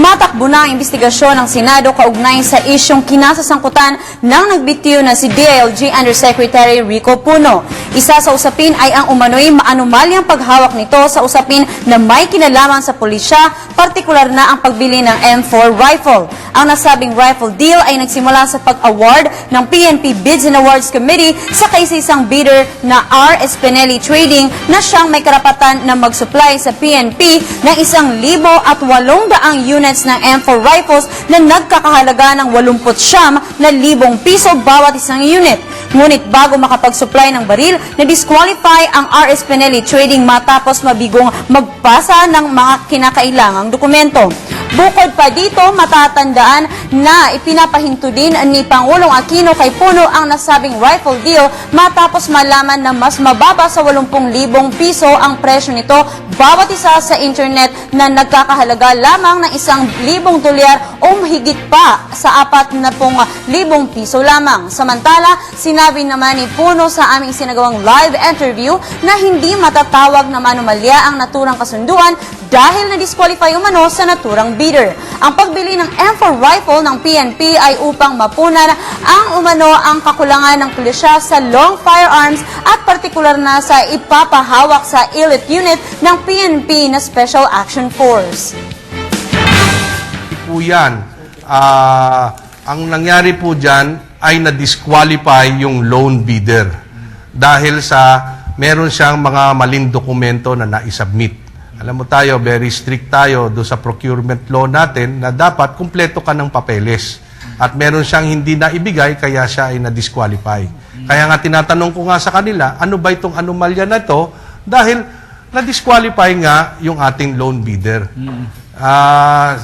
Tumatakbo na ang investigasyon ng Senado kaugnay sa isyong kinasasangkutan ng nagbitiw na si DILG Undersecretary Rico Puno. Isa sa usapin ay ang umano'y maanumalyang paghawak nito sa usapin na may kinalaman sa pulisya, partikular na ang pagbili ng M4 rifle. Ang nasabing rifle deal ay nagsimula sa pag-award ng PNP Bids and Awards Committee sa kaisa-isang bidder na R. Espinelli Trading na siyang may karapatan na mag-supply sa PNP ng 1,800 units ng M4 rifles na nagkakahalaga ng 89,000 piso bawat isang unit. Ngunit bago makapag-supply ng baril, na-disqualify ang R. Espinelli Trading matapos mabigong magpasa ng mga kinakailangang dokumento. Bukod pa dito, matatandaan na ipinapahinto din ni Pangulong Aquino kay Puno ang nasabing rifle deal matapos malaman na mas mababa sa 80,000 piso ang presyo nito bawat isa sa internet na nagkakahalaga lamang ng 1,000 dolyar o mahigit pa sa 40,000 piso lamang. Samantala, sinabi naman ni Puno sa aming sinagawang live interview na hindi matatawag na manumalya ang naturang kasunduan dahil na-disqualify umano sa naturang bidder. Ang pagbili ng M4 rifle ng PNP ay upang mapunan ang umano ang kakulangan ng pulisya sa long firearms at partikular na sa ipapahawak sa elite unit ng PNP na Special Action Force. Po yan. Ang nangyari po dyan ay na-disqualify yung loan bidder dahil sa meron siyang mga maling dokumento na naisubmit. Alam mo tayo, very strict tayo do sa procurement law natin na dapat kumpleto ka ng papeles. At meron siyang hindi na ibigay kaya siya ay na-disqualify. Kaya nga tinatanong ko nga sa kanila, ano ba itong anomalya na ito? Dahil na-disqualify nga yung ating loan bidder.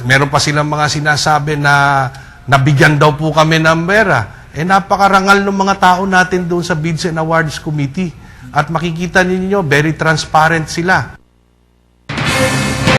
Meron pa silang mga sinasabi na nabigyan daw po kami ng pera. Napakarangal ng mga tao natin doon sa Bids and Awards Committee. At makikita ninyo, very transparent sila.